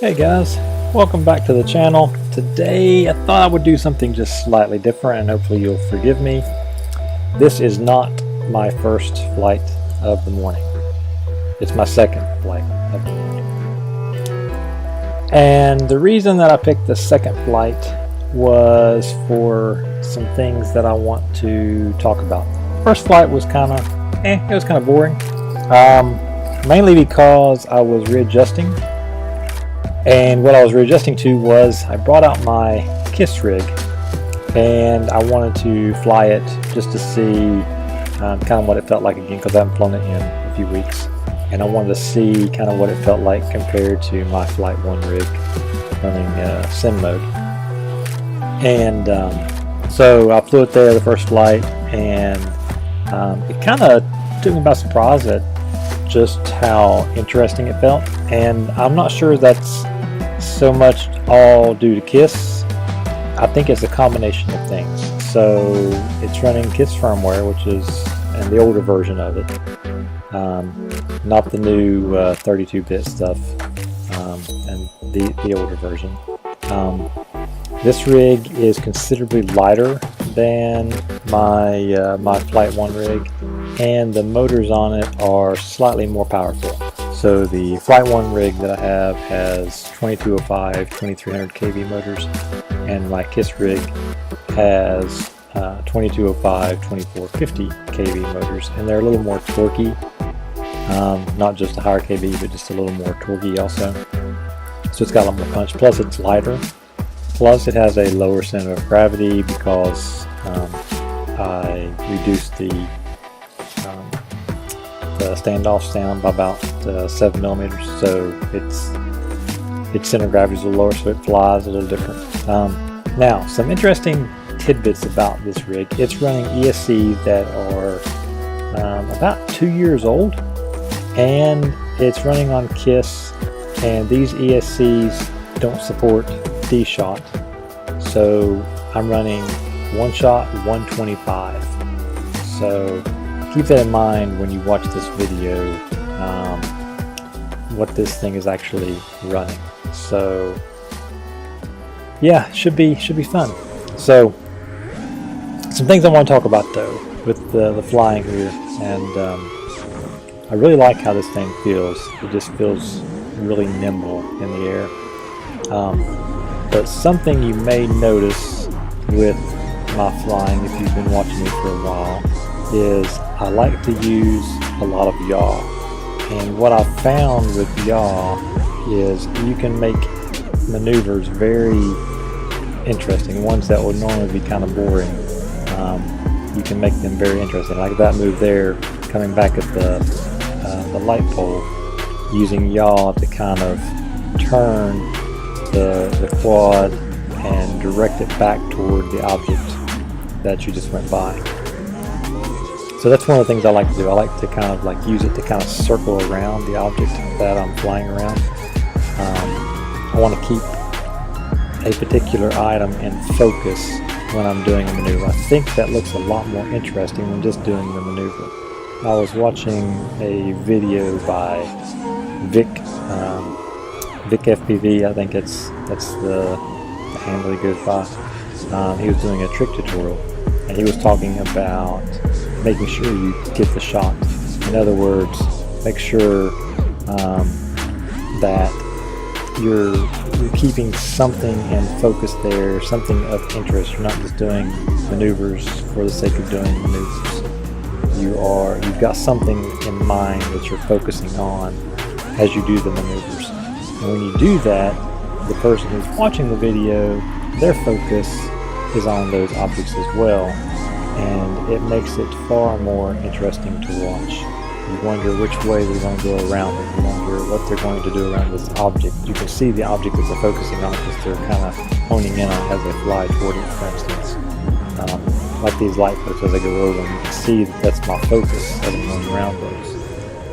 Hey guys, welcome back to the channel. Today I thought I would do something just slightly different and hopefully you'll forgive me. This is not my first flight of the morning. It's my second flight of the morning. And the reason that I picked the second flight was for some things that I want to talk about. First flight was kind of, it was kind of boring. Mainly because I was readjusting. And what I was readjusting to was I brought out my KISS rig and I wanted to fly it just to see kind of what it felt like again, because I haven't flown it in a few weeks. And I wanted to see kind of what it felt like compared to my Flight 1 rig running sim mode. And so I flew it there the first flight, and it kind of took me by surprise at just how interesting it felt. And I'm not sure that's so much all due to KISS. I think it's a combination of things. So it's running KISS firmware, which is and the older version of it, not the new 32-bit stuff, and the older version. This rig is considerably lighter than my my Flight 1 rig, and the motors on it are slightly more powerful. So the Flight 1 rig that I have has 2205, 2300 kV motors, and my KISS rig has 2205, 2450 kV motors, and they're a little more torquey. Not just a higher kV, but just a little more torquey also. So it's got a lot more punch, plus it's lighter. Plus it has a lower center of gravity because I reduced the standoffs down by about 7 millimeters, so its center of gravity is a little lower, so it flies a little different. Now, some interesting tidbits about this rig. It's running ESCs that are about 2 years old, and it's running on KISS, and these ESCs don't support D-shot, so I'm running one shot 125. So keep that in mind when you watch this video, what this thing is actually running. So yeah, should be fun. So some things I want to talk about though with the flying here, and I really like how this thing feels. It just feels really nimble in the air. But something you may notice with my flying, if you've been watching me for a while, is I like to use a lot of yaw. And what I've found with yaw is you can make maneuvers very interesting. Ones that would normally be kind of boring, you can make them very interesting. Like that move there, coming back at the light pole, using yaw to kind of turn the quad and direct it back toward the object that you just went by. So that's one of the things I like to do. I like to kind of like use it to kind of circle around the object that I'm flying around. I want to keep a particular item in focus when I'm doing a maneuver. I think that looks a lot more interesting than just doing the maneuver. I was watching a video by Vic FPV, I think that's the handle he goes by. He was doing a trick tutorial, and he was talking about making sure you get the shot. In other words, make sure that you're keeping something in focus there, something of interest. You're not just doing maneuvers for the sake of doing maneuvers. You've got something in mind that you're focusing on as you do the maneuvers. And when you do that, the person who's watching the video, their focus is on those objects as well, and it makes it far more interesting to watch. You wonder which way they're going to go around it. You wonder what they're going to do around this object. You can see the object that they're focusing on because they're kind of honing in on it as they fly toward it, for instance. Like these light posts, as I go over them, you can see that that's my focus as I'm going around those.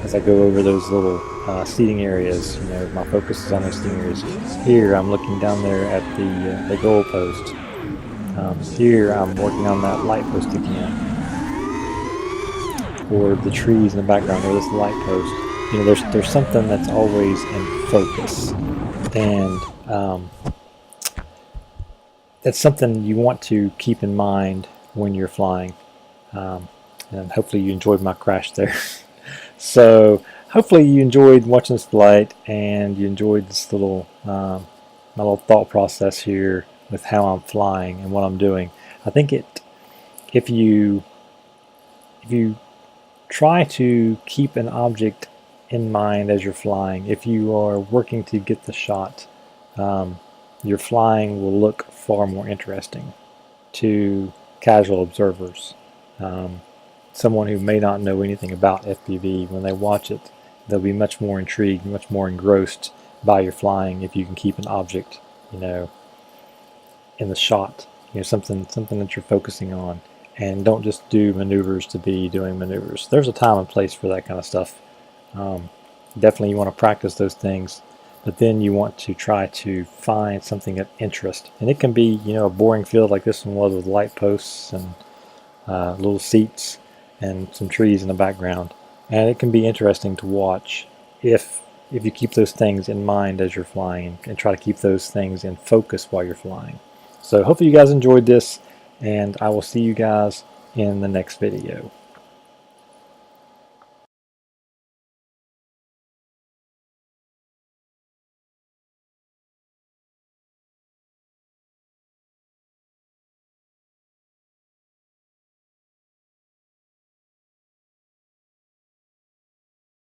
As I go over those little seating areas, you know, my focus is on those seating areas. Here I'm looking down there at the goal post. Here I'm working on that light post sticking out, or the trees in the background, or this light post. you know, there's something that's always in focus, and that's something you want to keep in mind when you're flying. Um, and hopefully you enjoyed my crash there. So hopefully you enjoyed watching this flight, and you enjoyed this little my little thought process here with how I'm flying and what I'm doing. I think if you try to keep an object in mind as you're flying, if you are working to get the shot, your flying will look far more interesting to casual observers. Someone who may not know anything about FPV, when they watch it, they'll be much more intrigued, much more engrossed by your flying if you can keep an object, you know, in the shot, you know, something that you're focusing on, and don't just do maneuvers to be doing maneuvers. There's a time and place for that kind of stuff. Definitely you want to practice those things, but then you want to try to find something of interest, and it can be, you know, a boring field like this one was with light posts and little seats and some trees in the background, and it can be interesting to watch if you keep those things in mind as you're flying, and try to keep those things in focus while you're flying. So hopefully you guys enjoyed this, and I will see you guys in the next video.